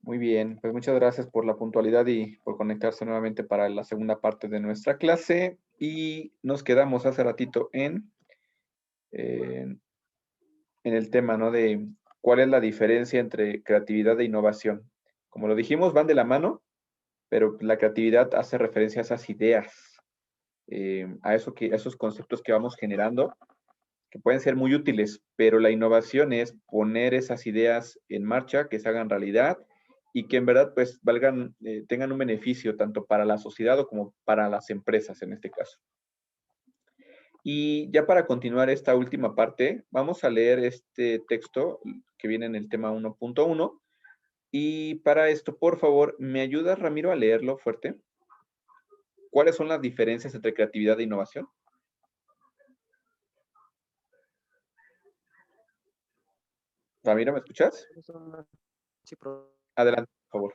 Muy bien, pues muchas gracias por la puntualidad y por conectarse nuevamente para la segunda parte de nuestra clase. Y nos quedamos hace ratito en el tema, ¿no? De cuál es la diferencia entre creatividad e innovación. Como lo dijimos, van de la mano, pero la creatividad hace referencia a esas ideas, a esos conceptos que vamos generando, que pueden ser muy útiles, pero la innovación es poner esas ideas en marcha, que se hagan realidad y que en verdad pues valgan, tengan un beneficio tanto para la sociedad o como para las empresas en este caso. Y ya para continuar esta última parte, vamos a leer este texto que viene en el tema 1.1. Y para esto, por favor, ¿me ayudas, Ramiro, a leerlo fuerte? ¿Cuáles son las diferencias entre creatividad e innovación? Ramiro, ¿me escuchas? Sí, Adelante, por favor.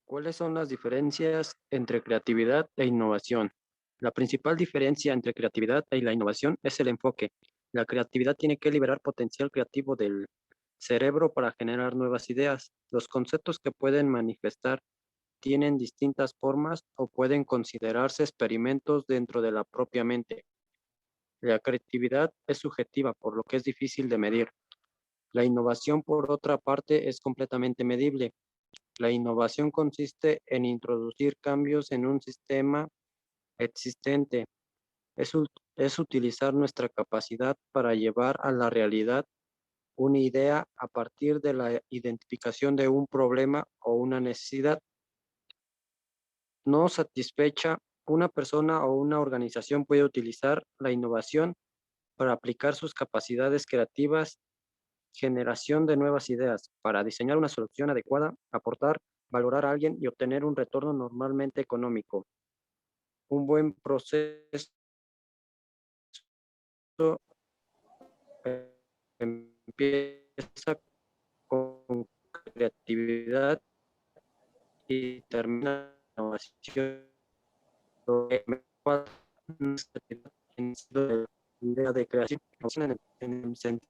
¿cuáles son las diferencias entre creatividad e innovación? La principal diferencia entre creatividad y la innovación es el enfoque. La creatividad tiene que liberar potencial creativo del cerebro para generar nuevas ideas. Los conceptos que pueden manifestar tienen distintas formas o pueden considerarse experimentos dentro de la propia mente. La creatividad es subjetiva, por lo que es difícil de medir. La innovación, por otra parte, es completamente medible. La innovación consiste en introducir cambios en un sistema existente. Es utilizar nuestra capacidad para llevar a la realidad una idea a partir de la identificación de un problema o una necesidad no satisfecha. Una persona o una organización puede utilizar la innovación para aplicar sus capacidades creativas, generación de nuevas ideas, para diseñar una solución adecuada, aportar, valorar a alguien y obtener un retorno normalmente económico. Un buen proceso empieza con creatividad y termina con innovación. En la idea de creación en el sentido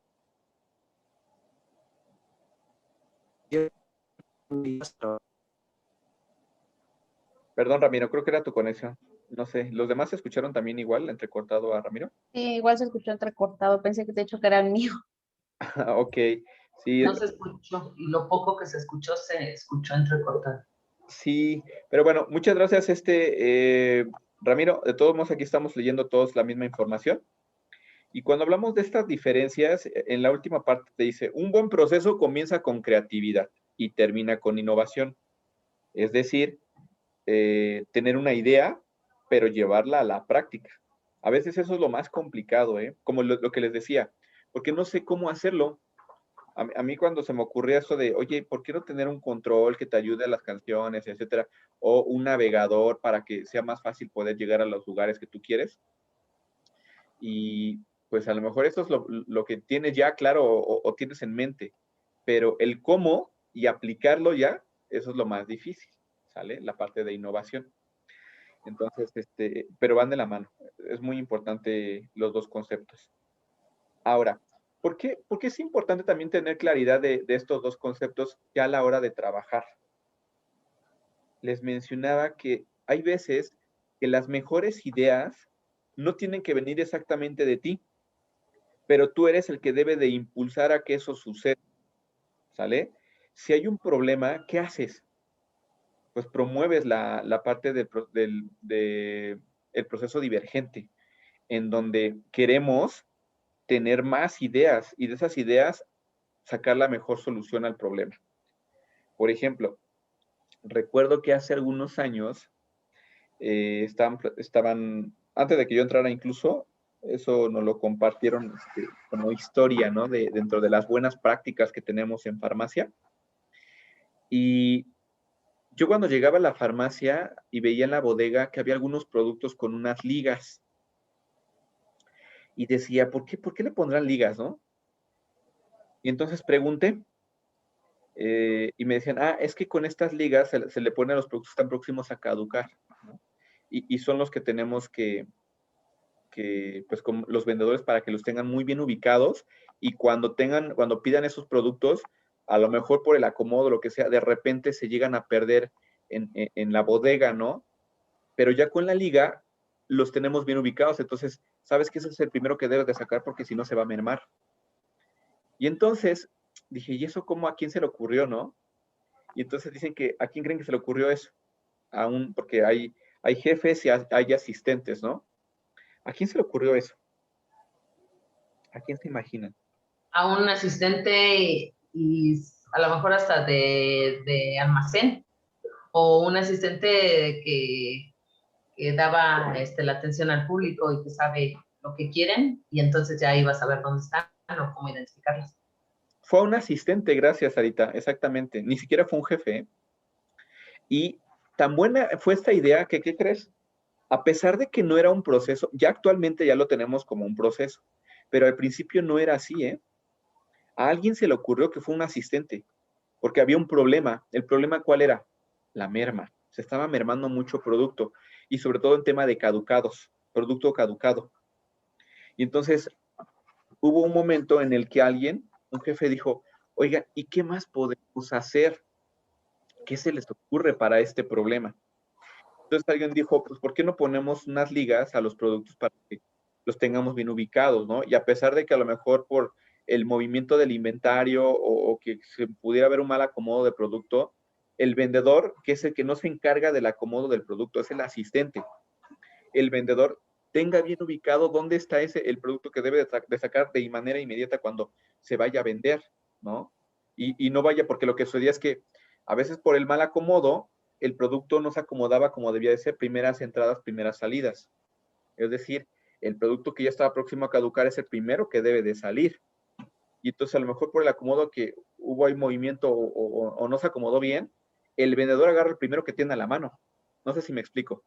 de Perdón, Ramiro, creo que era tu conexión. No sé, ¿los demás escucharon también igual, entrecortado a Ramiro? Sí, igual se escuchó entrecortado, pensé que de hecho que era el mío. Ok, sí, No se escuchó, y lo poco que se escuchó entrecortado. sí, pero bueno, muchas gracias, Ramiro. De todos modos, aquí estamos leyendo todos la misma información. Y cuando hablamos de estas diferencias, en la última parte te dice, un buen proceso comienza con creatividad y termina con innovación. Es decir, tener una idea, pero llevarla a la práctica. A veces eso es lo más complicado, ¿eh? Como lo que les decía, porque no sé cómo hacerlo. A mí cuando se me ocurría esto de, oye, ¿por qué no tener un control que te ayude a las canciones, etcétera? O un navegador para que sea más fácil poder llegar a los lugares que tú quieres. Y pues a lo mejor esto es lo que tienes ya claro o tienes en mente, pero el cómo y aplicarlo ya, eso es lo más difícil, ¿sale? La parte de innovación. Entonces, pero van de la mano. Es muy importante los dos conceptos. Ahora, ¿por qué es importante también tener claridad de estos dos conceptos ya a la hora de trabajar? Les mencionaba que hay veces que las mejores ideas no tienen que venir exactamente de ti, pero tú eres el que debe de impulsar a que eso suceda, ¿sale? Si hay un problema, ¿qué haces? Pues promueves la parte el proceso divergente, en donde queremos tener más ideas y de esas ideas sacar la mejor solución al problema. Por ejemplo, recuerdo que hace algunos años estaban, antes de que yo entrara incluso, eso nos lo compartieron como historia, ¿no? Dentro de las buenas prácticas que tenemos en farmacia. Y yo cuando llegaba a la farmacia y veía en la bodega que había algunos productos con unas ligas y decía, por qué le pondrán ligas, no? Y entonces pregunté y me decían, es que con estas ligas se le ponen a los productos que están próximos a caducar, ¿no? Y son los que tenemos pues con los vendedores para que los tengan muy bien ubicados y cuando pidan esos productos, a lo mejor por el acomodo, lo que sea, de repente se llegan a perder en la bodega, ¿no? Pero ya con la liga los tenemos bien ubicados, entonces sabes que ese es el primero que debes de sacar porque si no se va a mermar. Y entonces dije, ¿y eso cómo a quién se le ocurrió, no? Y entonces dicen que, ¿a quién creen que se le ocurrió eso? Porque hay jefes y hay asistentes, ¿no? ¿A quién se le ocurrió eso? ¿A quién se imaginan? A un asistente y a lo mejor hasta de almacén o un asistente que daba la atención al público y que sabe lo que quieren y entonces ya iba a saber dónde están o cómo identificarlos. Fue un asistente, gracias, Sarita, exactamente. Ni siquiera fue un jefe, ¿eh? Y tan buena fue esta idea que, ¿qué crees? A pesar de que no era un proceso, ya actualmente ya lo tenemos como un proceso, pero al principio no era así, ¿eh? A alguien se le ocurrió que fue un asistente, porque había un problema. ¿El problema cuál era? La merma. Se estaba mermando mucho producto, y sobre todo en tema de caducados, producto caducado. Y entonces hubo un momento en el que un jefe dijo, oiga, ¿y qué más podemos hacer? ¿Qué se les ocurre para este problema? Entonces alguien dijo, pues, ¿por qué no ponemos unas ligas a los productos para que los tengamos bien ubicados, ¿no? Y a pesar de que a lo mejor por el movimiento del inventario o que se pudiera haber un mal acomodo de producto, el vendedor, que es el que no se encarga del acomodo del producto, es el asistente. El vendedor tenga bien ubicado dónde está el producto que debe de sacar de manera inmediata cuando se vaya a vender, ¿no? Y no vaya, porque lo que sucedía es que a veces por el mal acomodo, el producto no se acomodaba como debía de ser, primeras entradas, primeras salidas. Es decir, el producto que ya estaba próximo a caducar es el primero que debe de salir. Y entonces a lo mejor por el acomodo que hubo ahí movimiento o no se acomodó bien, el vendedor agarra el primero que tiene a la mano. No sé si me explico.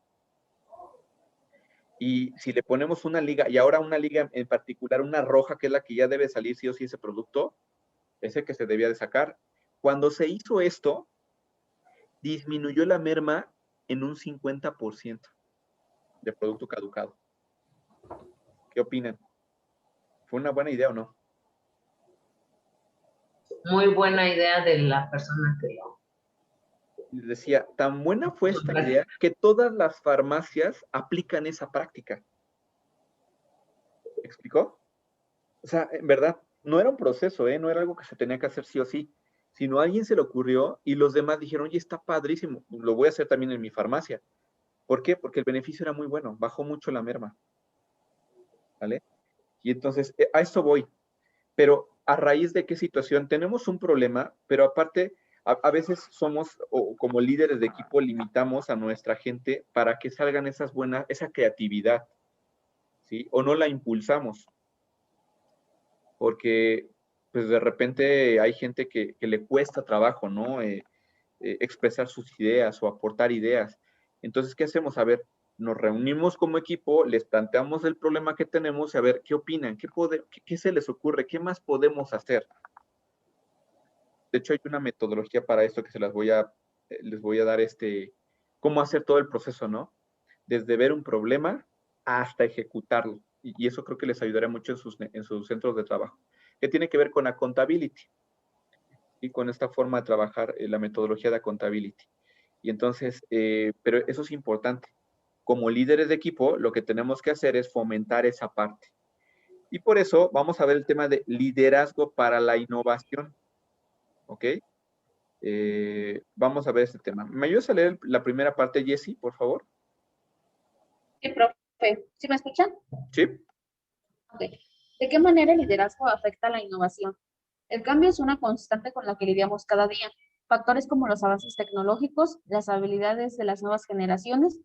Y si le ponemos una liga, y ahora una liga en particular, una roja, que es la que ya debe salir sí o sí ese producto, ese que se debía de sacar. Cuando se hizo esto, disminuyó la merma en un 50% de producto caducado. ¿Qué opinan? ¿Fue una buena idea o no? Muy buena idea de la persona que lo... Les decía, tan buena fue esta idea que todas las farmacias aplican esa práctica. ¿Me explicó? O sea, en verdad, no era un proceso, ¿eh? No era algo que se tenía que hacer sí o sí, sino a alguien se le ocurrió y los demás dijeron, oye, está padrísimo, lo voy a hacer también en mi farmacia. ¿Por qué? Porque el beneficio era muy bueno, bajó mucho la merma, ¿vale? Y entonces, a esto voy. Pero a raíz de qué situación tenemos un problema, pero aparte, a veces somos, o como líderes de equipo, limitamos a nuestra gente para que salgan esas buenas, esa creatividad, ¿sí? O no la impulsamos, porque pues de repente hay gente que le cuesta trabajo, ¿no? Expresar sus ideas o aportar ideas. Entonces, ¿qué hacemos? A ver, nos reunimos como equipo, les planteamos el problema que tenemos y a ver qué opinan, qué se les ocurre, qué más podemos hacer. De hecho, hay una metodología para esto que les voy a dar cómo hacer todo el proceso, ¿no? Desde ver un problema hasta ejecutarlo. Y eso creo que les ayudará mucho en sus centros de trabajo. Que tiene que ver con accountability y con esta forma de trabajar la metodología de accountability. Y entonces, pero eso es importante. Como líderes de equipo, lo que tenemos que hacer es fomentar esa parte. Y por eso vamos a ver el tema de liderazgo para la innovación. ¿Ok? Vamos a ver este tema. ¿Me ayudas a leer la primera parte, Jessie, por favor? Sí, profe. ¿Sí me escuchan? Sí. Ok. ¿De qué manera el liderazgo afecta a la innovación? El cambio es una constante con la que lidiamos cada día. Factores como los avances tecnológicos, las habilidades de las nuevas generaciones,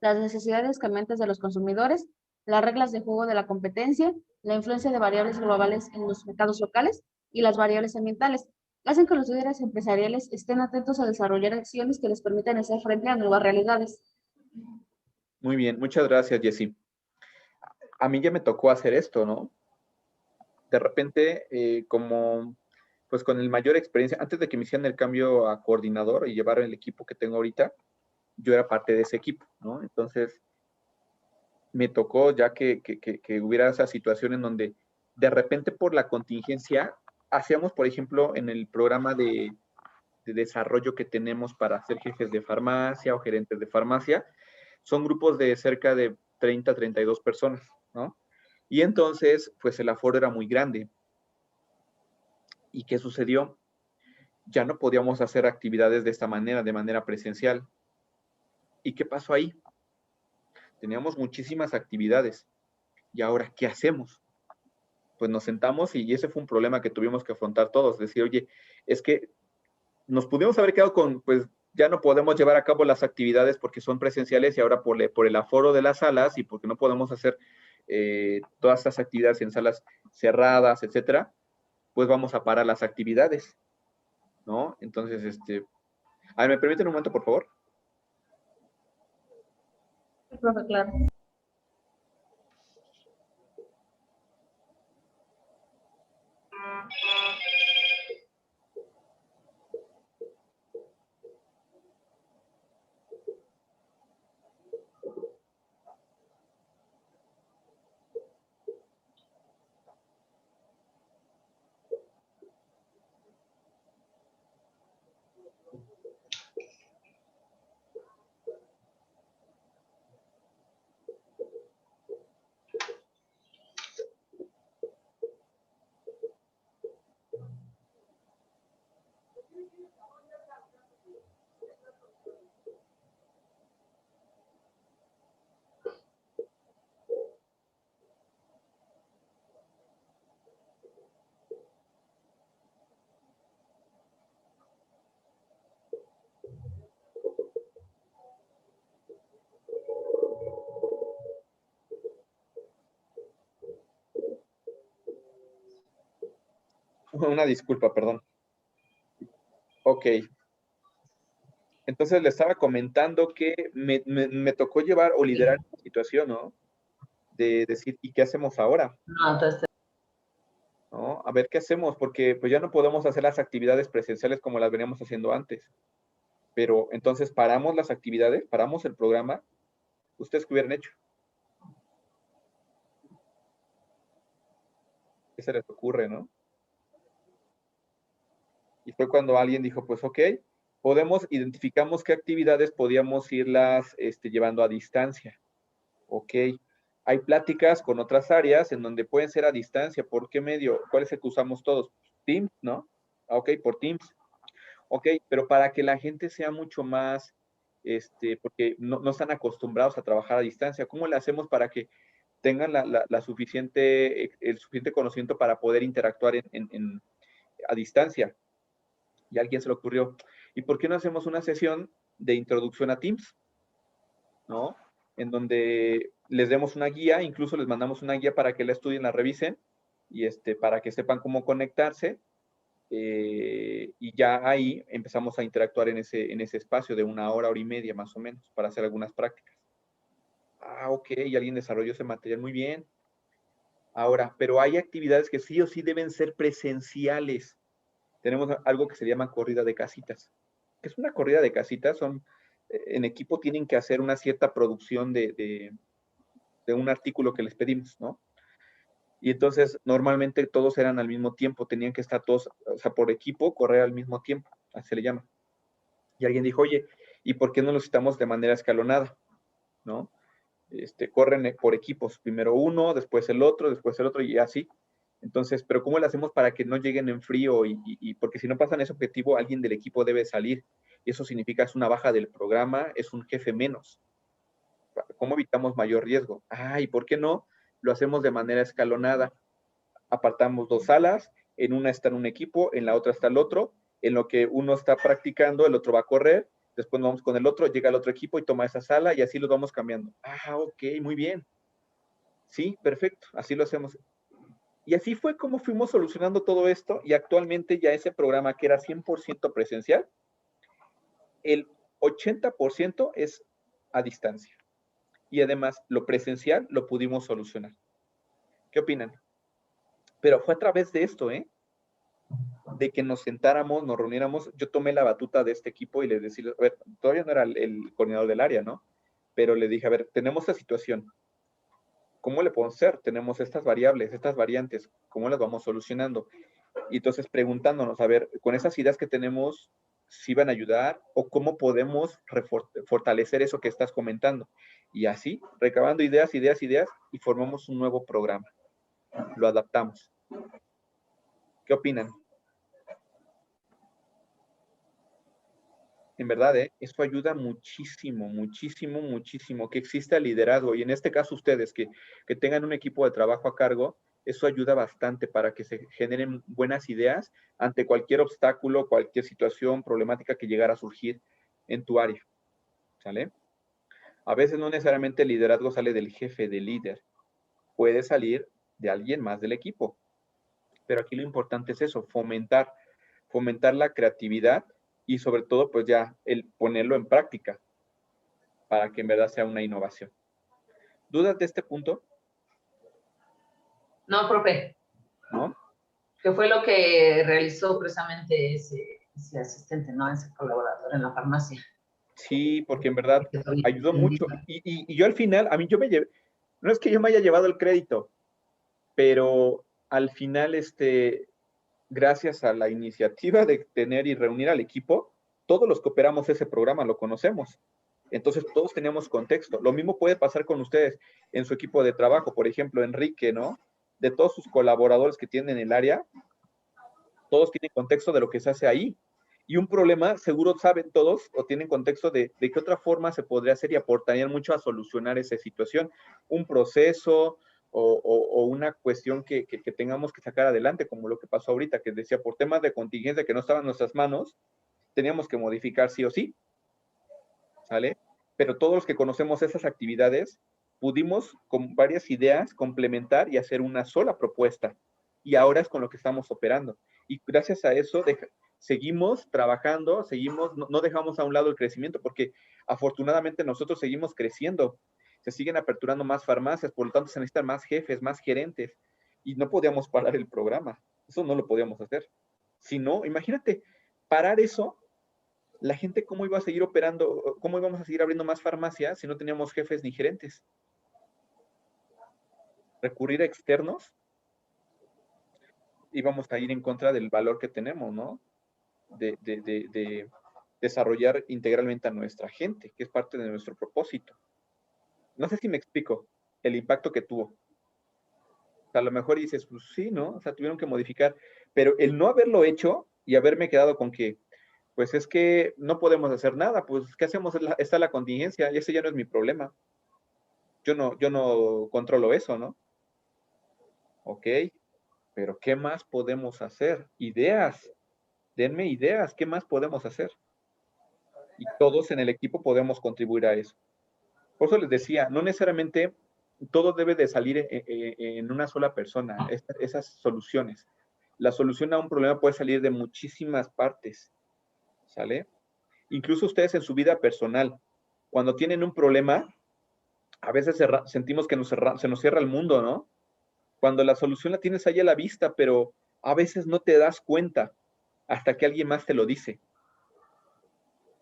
las necesidades cambiantes de los consumidores, las reglas de juego de la competencia, la influencia de variables globales en los mercados locales y las variables ambientales hacen que los líderes empresariales estén atentos a desarrollar acciones que les permitan hacer frente a nuevas realidades. Muy bien, muchas gracias, Jessie. A mí ya me tocó hacer esto, ¿no? De repente, pues con el mayor experiencia, antes de que me hicieran el cambio a coordinador y llevar el equipo que tengo ahorita, yo era parte de ese equipo, ¿no? Entonces, me tocó ya que hubiera esa situación en donde de repente por la contingencia hacíamos, por ejemplo, en el programa de desarrollo que tenemos para ser jefes de farmacia o gerentes de farmacia, son grupos de cerca de 30, 32 personas, ¿no? Y entonces, pues el aforo era muy grande. ¿Y qué sucedió? Ya no podíamos hacer actividades de esta manera, de manera presencial. ¿Y qué pasó ahí? Teníamos muchísimas actividades. ¿Y ahora qué hacemos? Pues nos sentamos y ese fue un problema que tuvimos que afrontar todos. Decir, oye, es que nos pudimos haber quedado con, pues ya no podemos llevar a cabo las actividades porque son presenciales y ahora por el aforo de las salas y porque no podemos hacer todas estas actividades en salas cerradas, etcétera, pues vamos a parar las actividades, ¿no? Entonces, a ver, ¿me permiten un momento, por favor? Sí, profe, claro. Una disculpa, perdón. Ok. Entonces le estaba comentando que me tocó llevar o liderar esta situación, ¿no? De decir, ¿y qué hacemos ahora? No, entonces, ¿No? A ver qué hacemos, porque pues ya no podemos hacer las actividades presenciales como las veníamos haciendo antes. Pero entonces paramos las actividades, paramos el programa. ¿Ustedes qué hubieran hecho? ¿Qué se les ocurre, no? Y fue cuando alguien dijo, pues ok, identificamos qué actividades podíamos irlas llevando a distancia. Ok, hay pláticas con otras áreas en donde pueden ser a distancia. ¿Por qué medio? ¿Cuál es el que usamos todos? Teams, ¿no? Ok, por Teams. Ok, pero para que la gente sea mucho más, porque no están acostumbrados a trabajar a distancia, ¿cómo le hacemos para que tengan el suficiente conocimiento para poder interactuar a distancia? Y a alguien se le ocurrió, ¿y por qué no hacemos una sesión de introducción a Teams? ¿No? En donde les demos una guía, incluso les mandamos una guía para que la estudien, la revisen, y para que sepan cómo conectarse, y ya ahí empezamos a interactuar en ese espacio de 1 hora, hora y media más o menos, para hacer algunas prácticas. Ah, ok, y alguien desarrolló ese material muy bien. Ahora, pero hay actividades que sí o sí deben ser presenciales. Tenemos algo que se llama corrida de casitas. ¿Qué es una corrida de casitas? En equipo tienen que hacer una cierta producción de un artículo que les pedimos, ¿no? Y entonces normalmente todos eran al mismo tiempo, tenían que estar todos, o sea, por equipo, correr al mismo tiempo, así se le llama. Y alguien dijo, oye, ¿y por qué no lo citamos de manera escalonada? ¿No? Corren por equipos, primero uno, después el otro y así. Entonces, pero ¿cómo lo hacemos para que no lleguen en frío? Porque si no pasan ese objetivo, alguien del equipo debe salir. Y eso significa es una baja del programa, es un jefe menos. ¿Cómo evitamos mayor riesgo? Ah, ¿y por qué no? Lo hacemos de manera escalonada. Apartamos 2 salas, en una está un equipo, en la otra está el otro. En lo que uno está practicando, el otro va a correr, después nos vamos con el otro, llega el otro equipo y toma esa sala y así los vamos cambiando. Ah, ok, muy bien. Sí, perfecto, así lo hacemos. Y así fue como fuimos solucionando todo esto y actualmente ya ese programa que era 100% presencial, el 80% es a distancia. Y además lo presencial lo pudimos solucionar. ¿Qué opinan? Pero fue a través de esto, de que nos sentáramos, nos reuniéramos. Yo tomé la batuta de este equipo y les decía, a ver, todavía no era el coordinador del área, ¿no? Pero le dije, a ver, tenemos esta situación. ¿Cómo le podemos hacer? Tenemos estas variables, estas variantes. ¿Cómo las vamos solucionando? Y entonces preguntándonos, a ver, con esas ideas que tenemos, si van a ayudar o cómo podemos fortalecer eso que estás comentando. Y así, recabando ideas y formamos un nuevo programa. Lo adaptamos. ¿Qué opinan? En verdad, eso ayuda muchísimo, muchísimo, muchísimo, que exista liderazgo. Y en este caso ustedes, que tengan un equipo de trabajo a cargo, eso ayuda bastante para que se generen buenas ideas ante cualquier obstáculo, cualquier situación problemática que llegara a surgir en tu área. ¿Sale? A veces no necesariamente el liderazgo sale del jefe, del líder. Puede salir de alguien más del equipo. Pero aquí lo importante es eso, fomentar la creatividad y sobre todo, pues ya, el ponerlo en práctica para que en verdad sea una innovación. ¿Dudas de este punto? No, profe. ¿No? ¿Qué fue lo que realizó precisamente ese asistente, ¿no? Ese colaborador en la farmacia? Sí, porque en verdad ayudó mucho. Y yo al final, yo me llevé, no es que yo me haya llevado el crédito, pero al final, gracias a la iniciativa de tener y reunir al equipo, todos los que operamos ese programa lo conocemos. Entonces, todos teníamos contexto. Lo mismo puede pasar con ustedes en su equipo de trabajo. Por ejemplo, Enrique, ¿no? De todos sus colaboradores que tienen en el área, todos tienen contexto de lo que se hace ahí. Y un problema, seguro saben todos o tienen contexto de qué otra forma se podría hacer y aportarían mucho a solucionar esa situación. Un proceso o una cuestión que tengamos que sacar adelante, como lo que pasó ahorita, que decía, por temas de contingencia que no estaban en nuestras manos, teníamos que modificar sí o sí. ¿Sale? Pero todos los que conocemos esas actividades, pudimos con varias ideas complementar y hacer una sola propuesta. Y ahora es con lo que estamos operando. Y gracias a eso seguimos trabajando, no dejamos a un lado el crecimiento, porque afortunadamente nosotros seguimos creciendo. Se siguen aperturando más farmacias, por lo tanto se necesitan más jefes, más gerentes. Y no podíamos parar el programa. Eso no lo podíamos hacer. Si no, imagínate, parar eso, la gente cómo iba a seguir operando, cómo íbamos a seguir abriendo más farmacias si no teníamos jefes ni gerentes. Recurrir a externos, íbamos a ir en contra del valor que tenemos, ¿no? De desarrollar integralmente a nuestra gente, que es parte de nuestro propósito. No sé si me explico el impacto que tuvo. O sea, a lo mejor dices, pues sí, ¿no? O sea, tuvieron que modificar, pero el no haberlo hecho y haberme quedado con que, pues es que no podemos hacer nada, pues ¿qué hacemos? Está la contingencia y ese ya no es mi problema. Yo no controlo eso, ¿no? Ok, pero ¿qué más podemos hacer? Ideas, denme ideas, ¿qué más podemos hacer? Y todos en el equipo podemos contribuir a eso. Por eso les decía, no necesariamente todo debe de salir en una sola persona, esas soluciones. La solución a un problema puede salir de muchísimas partes, ¿sale? Incluso ustedes en su vida personal, cuando tienen un problema, a veces sentimos que se nos cierra el mundo, ¿no? Cuando la solución la tienes ahí a la vista, pero a veces no te das cuenta hasta que alguien más te lo dice.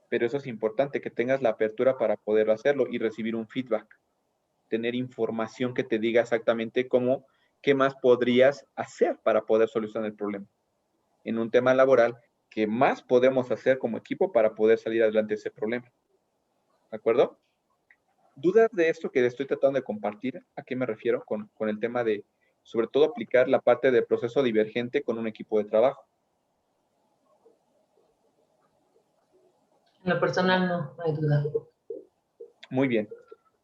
Pero eso es importante, que tengas la apertura para poder hacerlo y recibir un feedback. Tener información que te diga exactamente qué más podrías hacer para poder solucionar el problema. En un tema laboral, ¿qué más podemos hacer como equipo para poder salir adelante de ese problema? ¿De acuerdo? ¿Dudas de esto que estoy tratando de compartir? ¿A qué me refiero con el tema de, sobre todo, aplicar la parte del proceso divergente con un equipo de trabajo? En lo personal no hay duda. Muy bien.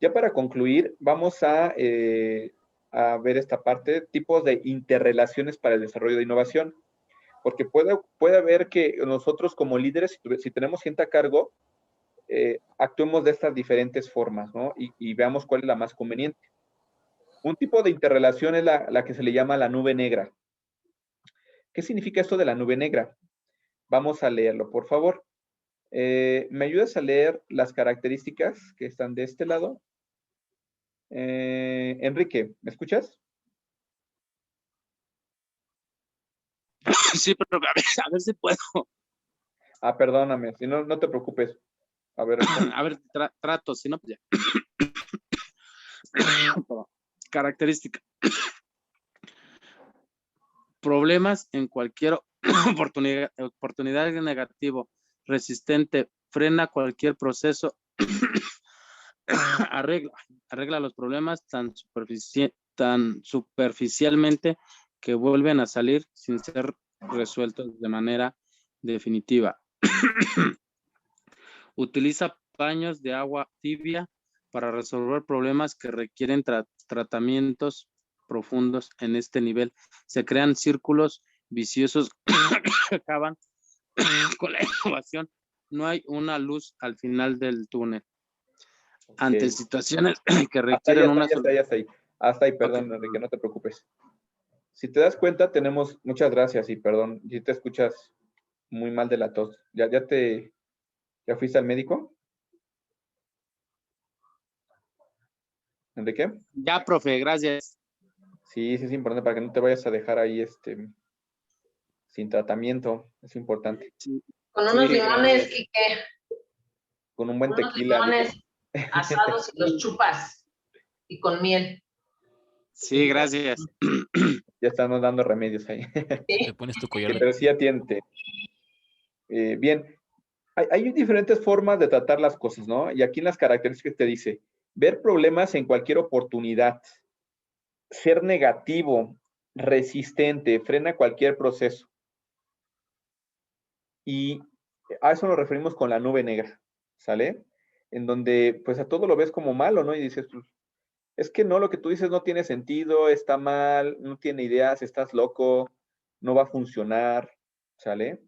Ya para concluir, vamos a ver esta parte, tipos de interrelaciones para el desarrollo de innovación. Porque puede haber que nosotros como líderes, si tenemos gente a cargo, actuemos de estas diferentes formas, ¿no? Y veamos cuál es la más conveniente. Un tipo de interrelación es la que se le llama la nube negra. ¿Qué significa esto de la nube negra? Vamos a leerlo, por favor. ¿Me ayudas a leer las características que están de este lado? Enrique, ¿me escuchas? Sí, pero a ver si puedo. Perdóname, si no, no te preocupes. A ver, A ver, trato, si no, pues ya. Característica. problemas en cualquier oportunidad negativo, resistente, frena cualquier proceso, arregla los problemas tan superficialmente que vuelven a salir sin ser resueltos de manera definitiva. Utiliza paños de agua tibia para resolver problemas que requieren tratamientos profundos en este nivel. Se crean círculos viciosos que acaban con la innovación. No hay una luz al final del túnel. Ante Ok. situaciones que Hasta ahí, requieren una hasta ahí, hasta ahí. Hasta ahí, perdón, Ok. Enrique, no te preocupes. Si te das cuenta, tenemos, muchas gracias y perdón, si te escuchas muy mal de la tos. ¿Ya fuiste al médico, Enrique? Ya, profe, gracias. Sí, sí es importante para que no te vayas a dejar ahí sin tratamiento, es importante. Sí, Con sí, unos limones, gracias. Quique, Con un buen unos tequila, digo. limones asados y los chupas. Y con miel. Sí, gracias. Ya estamos dando remedios ahí. Te pones tu collar de... Pero sí atiende. Bien, hay diferentes formas de tratar las cosas, ¿no? Y aquí en las características te dice, ver problemas en cualquier oportunidad, ser negativo, resistente, frena cualquier proceso. Y a eso nos referimos con la nube negra, ¿sale? En donde pues a todo lo ves como malo, ¿no? Y dices, pues, es que no, lo que tú dices no tiene sentido, está mal, no tiene ideas, estás loco, no va a funcionar, ¿sale?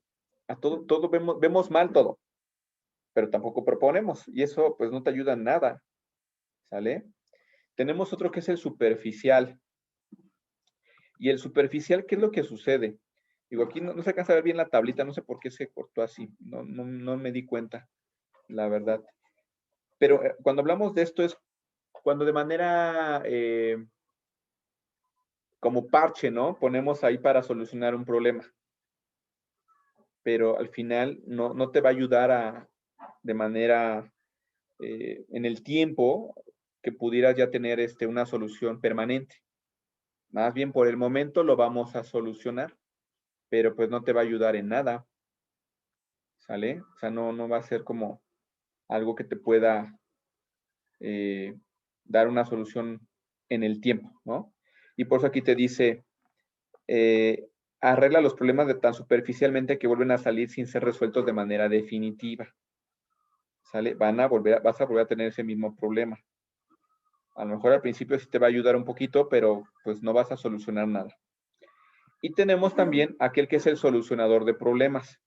A todo vemos mal todo, pero tampoco proponemos y eso pues no te ayuda en nada, ¿sale? Tenemos otro que es el superficial. Y el superficial, ¿qué es lo que sucede? Digo, aquí no se alcanza a ver bien la tablita, no sé por qué se cortó así, no me di cuenta, la verdad. Pero cuando hablamos de esto es cuando de manera como parche, ¿no? Ponemos ahí para solucionar un problema. Pero al final no te va a ayudar de manera en el tiempo que pudieras ya tener una solución permanente. Más bien por el momento lo vamos a solucionar, pero pues no te va a ayudar en nada, ¿sale? O sea, no va a ser como algo que te pueda dar una solución en el tiempo, ¿no? Y por eso aquí te dice, arregla los problemas tan superficialmente que vuelven a salir sin ser resueltos de manera definitiva, ¿sale? Vas a volver a tener ese mismo problema. A lo mejor al principio sí te va a ayudar un poquito, pero pues no vas a solucionar nada. Y tenemos también aquel que es el solucionador de problemas.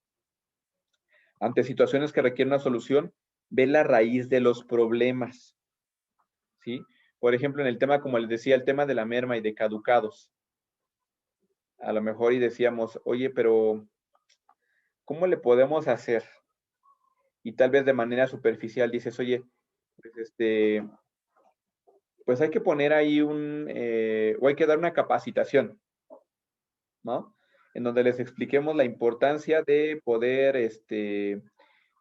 Ante situaciones que requieren una solución, ve la raíz de los problemas, ¿sí? Por ejemplo, en el tema, como les decía, el tema de la merma y de caducados. A lo mejor y decíamos, oye, pero ¿cómo le podemos hacer? Y tal vez de manera superficial dices, oye, pues pues hay que poner ahí o hay que dar una capacitación, ¿no? En donde les expliquemos la importancia de poder,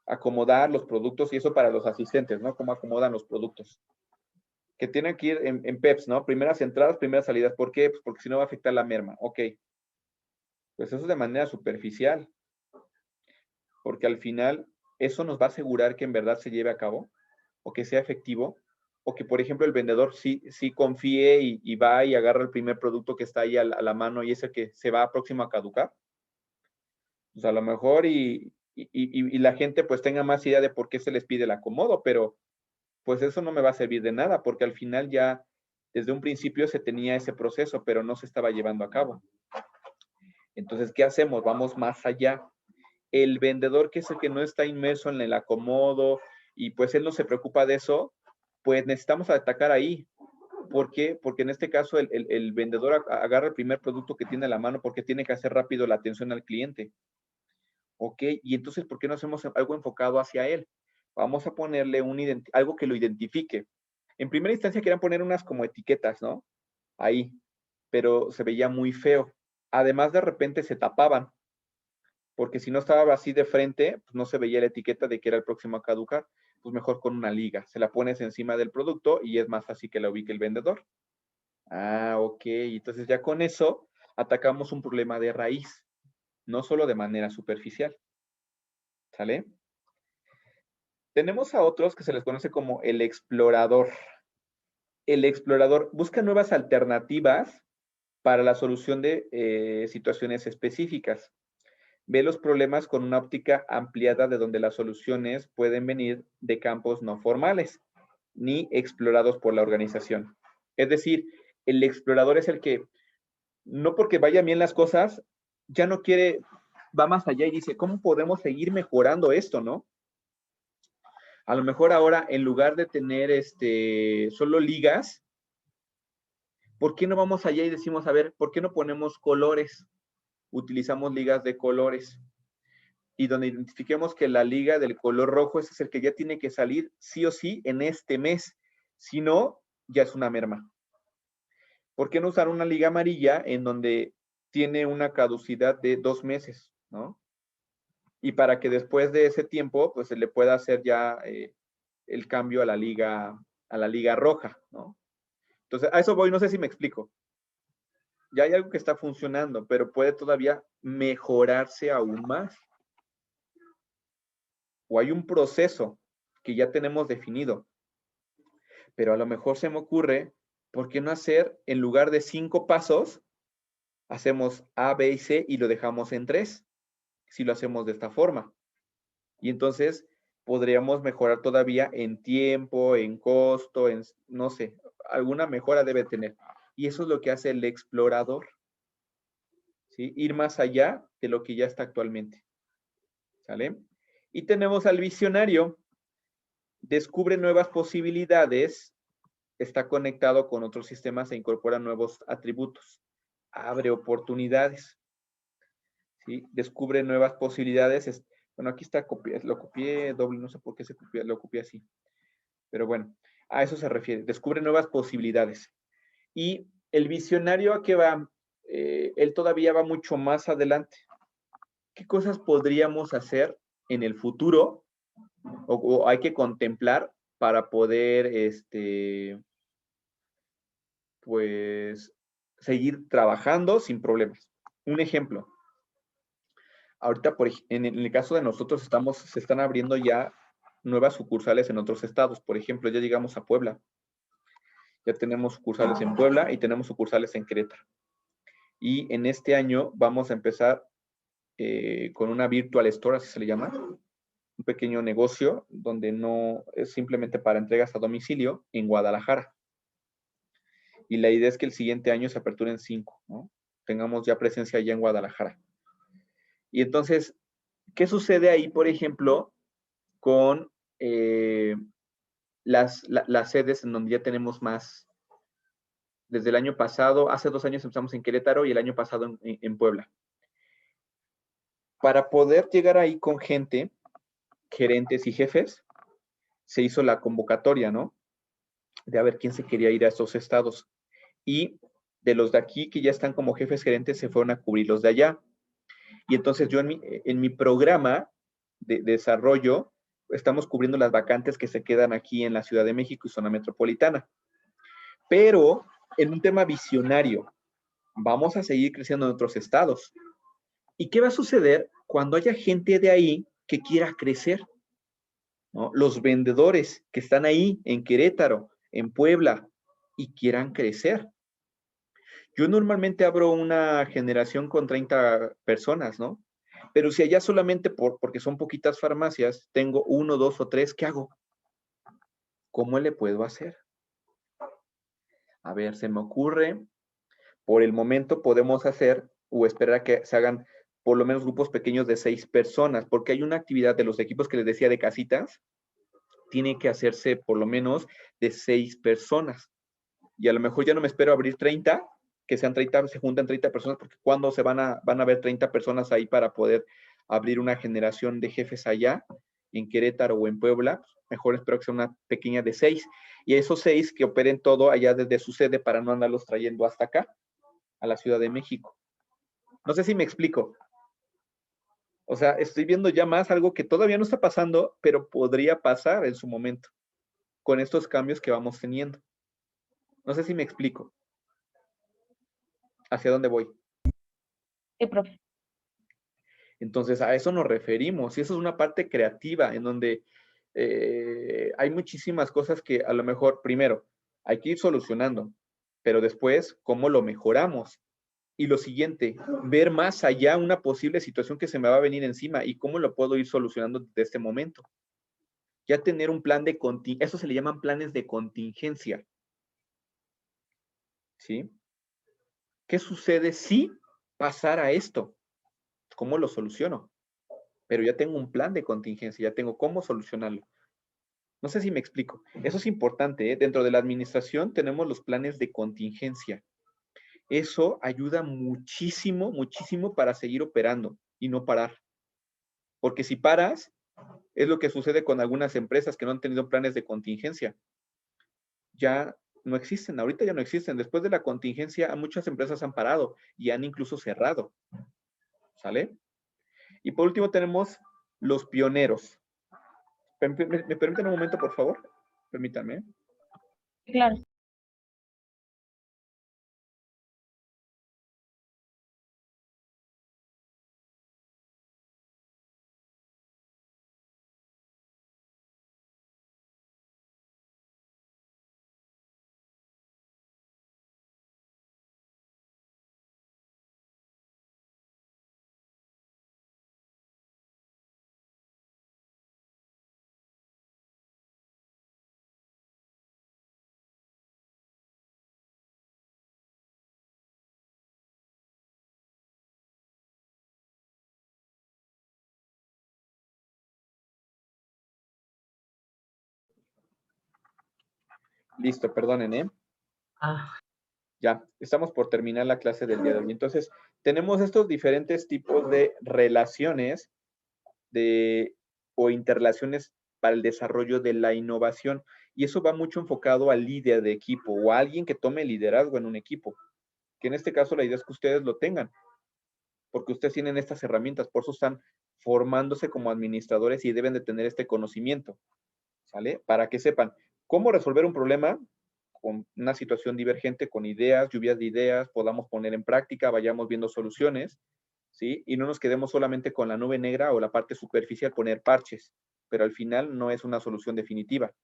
acomodar los productos y eso para los asistentes, ¿no? Cómo acomodan los productos. Que tienen que ir en PEPs, ¿no? Primeras entradas, primeras salidas. ¿Por qué? Pues porque si no va a afectar la merma. Ok. Pues eso es de manera superficial. Porque al final eso nos va a asegurar que en verdad se lleve a cabo o que sea efectivo o que, por ejemplo, el vendedor sí confíe y va y agarra el primer producto que está ahí a la mano y ese que se va próximo a caducar. Pues a lo mejor y la gente pues tenga más idea de por qué se les pide el acomodo, pero pues eso no me va a servir de nada porque al final ya desde un principio se tenía ese proceso, pero no se estaba llevando a cabo. Entonces, ¿qué hacemos? Vamos más allá. El vendedor que es el que no está inmerso en el acomodo y pues él no se preocupa de eso, pues necesitamos atacar ahí. ¿Por qué? Porque en este caso el vendedor agarra el primer producto que tiene a la mano porque tiene que hacer rápido la atención al cliente. ¿Ok? Y entonces, ¿por qué no hacemos algo enfocado hacia él? Vamos a ponerle algo que lo identifique. En primera instancia querían poner unas como etiquetas, ¿no? Ahí, pero se veía muy feo. Además, de repente se tapaban, porque si no estaba así de frente, pues no se veía la etiqueta de que era el próximo a caducar. Pues mejor con una liga. Se la pones encima del producto y es más fácil que la ubique el vendedor. Ah, ok. Entonces ya con eso, atacamos un problema de raíz, no solo de manera superficial. ¿Sale? Tenemos a otros que se les conoce como el explorador. El explorador busca nuevas alternativas para la solución de situaciones específicas. Ve los problemas con una óptica ampliada de donde las soluciones pueden venir de campos no formales, ni explorados por la organización. Es decir, el explorador es el que, no porque vayan bien las cosas, ya no quiere, va más allá y dice, ¿cómo podemos seguir mejorando esto, no? A lo mejor ahora, en lugar de tener solo ligas, ¿por qué no vamos allá y decimos, a ver, ¿por qué no ponemos colores? Utilizamos ligas de colores. Y donde identifiquemos que la liga del color rojo ese es el que ya tiene que salir sí o sí en este mes. Si no, ya es una merma. ¿Por qué no usar una liga amarilla en donde tiene una caducidad de 2 meses, ¿no? Y para que después de ese tiempo, pues se le pueda hacer ya el cambio a la liga roja, ¿no? Entonces, a eso voy, no sé si me explico. Ya hay algo que está funcionando, pero puede todavía mejorarse aún más. O hay un proceso que ya tenemos definido, pero a lo mejor se me ocurre, ¿por qué no hacer, en lugar de 5 pasos, hacemos A, B y C y lo dejamos en 3, si lo hacemos de esta forma? Y entonces podríamos mejorar todavía en tiempo, en costo, en, no sé, alguna mejora debe tener. Y eso es lo que hace el explorador, ¿sí? Ir más allá de lo que ya está actualmente, ¿sale? Y tenemos al visionario, descubre nuevas posibilidades, está conectado con otros sistemas e incorpora nuevos atributos, abre oportunidades, ¿sí? Descubre nuevas posibilidades. Bueno, aquí está, lo copié doble, no sé por qué lo copié así, pero bueno, a eso se refiere, descubre nuevas posibilidades. Y el visionario, ¿a qué va? Él todavía va mucho más adelante. ¿Qué cosas podríamos hacer en el futuro o hay que contemplar para poder, pues, seguir trabajando sin problemas? Un ejemplo. Ahorita, en el caso de nosotros, se están abriendo ya nuevas sucursales en otros estados. Por ejemplo, ya llegamos a Puebla. Ya tenemos sucursales en Puebla y tenemos sucursales en Querétaro. Y en este año vamos a empezar con una virtual store, así se le llama, un pequeño negocio donde no es simplemente para entregas a domicilio en Guadalajara. Y la idea es que el siguiente año se aperturen 5, ¿no? Tengamos ya presencia allá en Guadalajara. Y entonces, ¿qué sucede ahí, por ejemplo, con las sedes en donde ya tenemos más? Desde el año pasado, hace 2 años empezamos en Querétaro y el año pasado en Puebla. Para poder llegar ahí con gente, gerentes y jefes, se hizo la convocatoria, ¿no? De a ver quién se quería ir a estos estados. Y de los de aquí que ya están como jefes gerentes, se fueron a cubrir los de allá. Y entonces yo en mi programa de desarrollo, estamos cubriendo las vacantes que se quedan aquí en la Ciudad de México y zona metropolitana. Pero en un tema visionario, vamos a seguir creciendo en otros estados. ¿Y qué va a suceder cuando haya gente de ahí que quiera crecer? ¿No? Los vendedores que están ahí en Querétaro, en Puebla, y quieran crecer. Yo normalmente abro una generación con 30 personas, ¿no? Pero si allá solamente porque son poquitas farmacias, tengo 1, 2 o 3, ¿qué hago? ¿Cómo le puedo hacer? A ver, se me ocurre, por el momento podemos hacer o esperar a que se hagan por lo menos grupos pequeños de 6 personas, porque hay una actividad de los equipos que les decía de casitas, tiene que hacerse por lo menos de 6 personas. Y a lo mejor ya no me espero abrir 30, que sean 30, se juntan 30 personas, porque cuando se van a ver 30 personas ahí para poder abrir una generación de jefes allá, en Querétaro o en Puebla, mejor espero que sea una pequeña de 6. Y esos 6 que operen todo allá desde su sede para no andarlos trayendo hasta acá, a la Ciudad de México. No sé si me explico. O sea, estoy viendo ya más algo que todavía no está pasando, pero podría pasar en su momento, con estos cambios que vamos teniendo. No sé si me explico. ¿Hacia dónde voy? Sí, profe. Entonces, a eso nos referimos. Y eso es una parte creativa en donde hay muchísimas cosas que a lo mejor, primero, hay que ir solucionando, pero después, ¿cómo lo mejoramos? Y lo siguiente, ver más allá una posible situación que se me va a venir encima y cómo lo puedo ir solucionando desde este momento. Ya tener un plan de contingencia, eso se le llaman planes de contingencia. ¿Sí? ¿Qué sucede si pasara esto? ¿Cómo lo soluciono? Pero ya tengo un plan de contingencia, ya tengo cómo solucionarlo. No sé si me explico. Eso es importante, ¿eh? Dentro de la administración tenemos los planes de contingencia. Eso ayuda muchísimo, muchísimo para seguir operando y no parar. Porque si paras, es lo que sucede con algunas empresas que no han tenido planes de contingencia. Ya no existen, ahorita ya no existen. Después de la contingencia, muchas empresas han parado y han incluso cerrado. ¿Sale? Y por último tenemos los pioneros. ¿Me permiten un momento, por favor? Permítanme. Claro. Listo, perdonen, ¿eh? Ah, Ya, estamos por terminar la clase del día de hoy. Entonces, tenemos estos diferentes tipos de relaciones o interrelaciones para el desarrollo de la innovación. Y eso va mucho enfocado al líder de equipo o a alguien que tome liderazgo en un equipo. Que en este caso la idea es que ustedes lo tengan, porque ustedes tienen estas herramientas, por eso están formándose como administradores y deben de tener este conocimiento, ¿sale? Para que sepan cómo resolver un problema con una situación divergente, con ideas, lluvias de ideas, podamos poner en práctica, vayamos viendo soluciones, ¿sí? Y no nos quedemos solamente con la nube negra o la parte superficial, poner parches, pero al final no es una solución definitiva.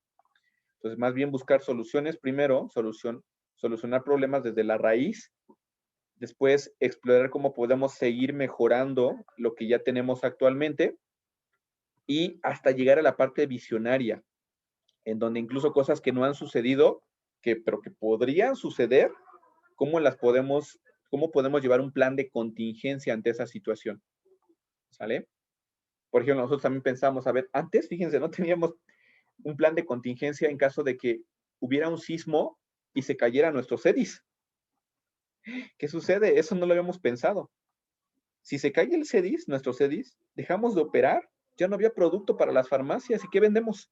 Entonces, más bien buscar soluciones primero, solucionar problemas desde la raíz, después explorar cómo podemos seguir mejorando lo que ya tenemos actualmente y hasta llegar a la parte visionaria, en donde incluso cosas que no han sucedido, pero que podrían suceder, cómo podemos llevar un plan de contingencia ante esa situación. ¿Sale? Por ejemplo, nosotros también pensamos, a ver, antes, fíjense, no teníamos un plan de contingencia en caso de que hubiera un sismo y se cayera nuestro CEDIS. ¿Qué sucede? Eso no lo habíamos pensado. Si se cae el CEDIS, nuestro CEDIS, dejamos de operar, ya no había producto para las farmacias, ¿y qué vendemos?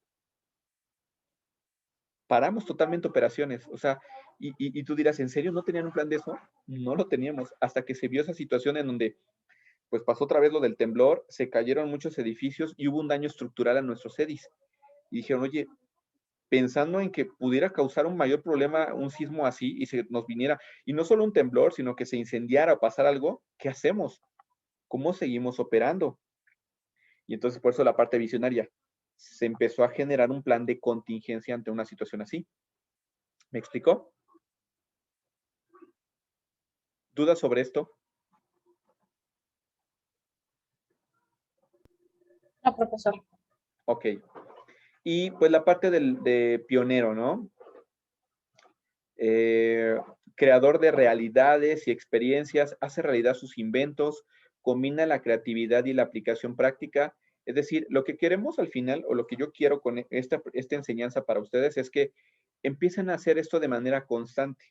Paramos totalmente operaciones. O sea, y tú dirás, ¿en serio no tenían un plan de eso? No lo teníamos, hasta que se vio esa situación en donde pues pasó otra vez lo del temblor, se cayeron muchos edificios y hubo un daño estructural a nuestros CEDIS. Y dijeron, oye, pensando en que pudiera causar un mayor problema un sismo así y se nos viniera, y no solo un temblor, sino que se incendiara o pasara algo, ¿qué hacemos? ¿Cómo seguimos operando? Y entonces por eso la parte visionaria, se empezó a generar un plan de contingencia ante una situación así. ¿Me explicó? ¿Dudas sobre esto? No, profesor. Ok. Y pues la parte de pionero, ¿no? Creador de realidades y experiencias, hace realidad sus inventos, combina la creatividad y la aplicación práctica. Es decir, lo que queremos al final, o lo que yo quiero con esta enseñanza para ustedes, es que empiecen a hacer esto de manera constante,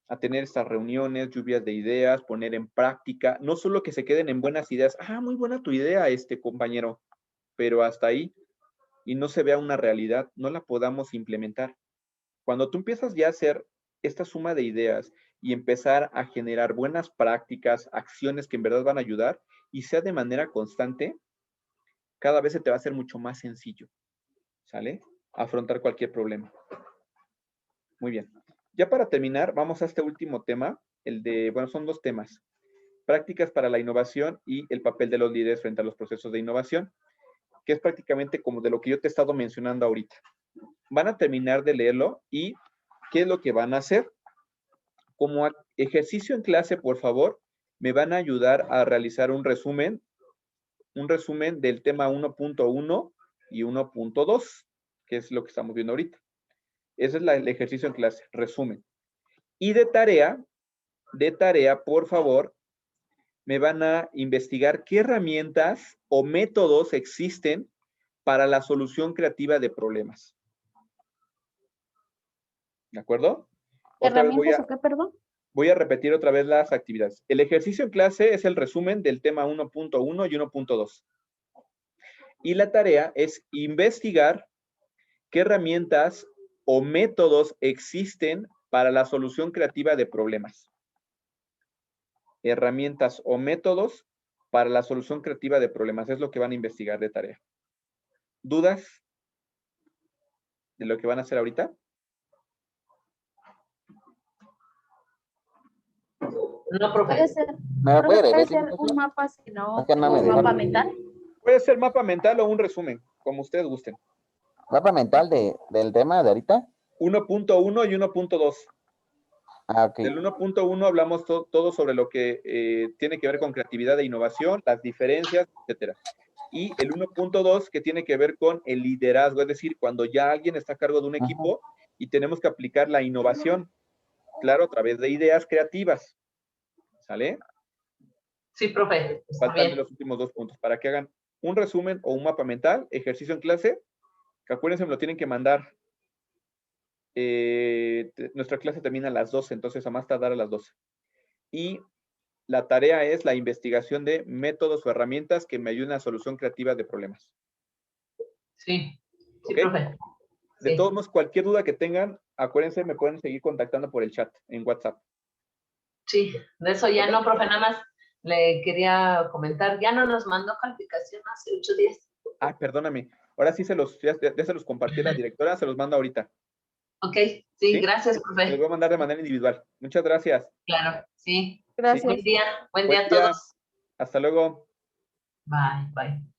a tener estas reuniones, lluvias de ideas, poner en práctica, no solo que se queden en buenas ideas, muy buena tu idea, compañero, pero hasta ahí, y no se vea una realidad, no la podamos implementar. Cuando tú empiezas ya a hacer esta suma de ideas y empezar a generar buenas prácticas, acciones que en verdad van a ayudar y sea de manera constante, cada vez se te va a hacer mucho más sencillo, ¿sale? Afrontar cualquier problema. Muy bien. Ya para terminar, vamos a este último tema, bueno, son dos temas, prácticas para la innovación y el papel de los líderes frente a los procesos de innovación, que es prácticamente como de lo que yo te he estado mencionando ahorita. Van a terminar de leerlo y ¿qué es lo que van a hacer? Como ejercicio en clase, por favor, me van a ayudar a realizar un resumen del tema 1.1 y 1.2, que es lo que estamos viendo ahorita. Ese es el ejercicio en clase, resumen. Y de tarea, por favor, me van a investigar qué herramientas o métodos existen para la solución creativa de problemas. ¿De acuerdo? ¿Herramientas o qué, perdón? Voy a repetir otra vez las actividades. El ejercicio en clase es el resumen del tema 1.1 y 1.2. Y la tarea es investigar qué herramientas o métodos existen para la solución creativa de problemas. Herramientas o métodos para la solución creativa de problemas. Es lo que van a investigar de tarea. ¿Dudas de lo que van a hacer ahorita? No, profe. Puede ser, ¿Me puede puede repetir? ser un mapa, si no, Es que no me un dejaron. mapa mental. Puede ser mapa mental o un resumen, como ustedes gusten. ¿Mapa mental del tema de ahorita? 1.1 y 1.2. Ah, ok. Del 1.1 hablamos todo sobre lo que tiene que ver con creatividad e innovación, las diferencias, etcétera. Y el 1.2 que tiene que ver con el liderazgo, es decir, cuando ya alguien está a cargo de un equipo y tenemos que aplicar la innovación, claro, a través de ideas creativas. ¿Sale? Sí, profe. Está Faltan bien. los últimos 2 puntos para que hagan un resumen o un mapa mental, ejercicio en clase, que acuérdense, me lo tienen que mandar. Nuestra clase termina a las 12, entonces a más tardar a las 12. Y la tarea es la investigación de métodos o herramientas que me ayuden a solución creativa de problemas. Sí, sí, ¿Ok? profe. De Sí. todos modos, cualquier duda que tengan, acuérdense, me pueden seguir contactando por el chat en WhatsApp. Sí, de eso ya no, profe, nada más le quería comentar, ya no nos mandó calificación hace 8 días. Ah, perdóname. Ahora sí ya se los compartí a la directora, se los mando ahorita. Ok, sí, gracias, Se los profe. voy a mandar de manera individual. Muchas gracias. Claro, sí. Gracias. Buen día Buen a día. todos. Hasta luego. Bye, bye.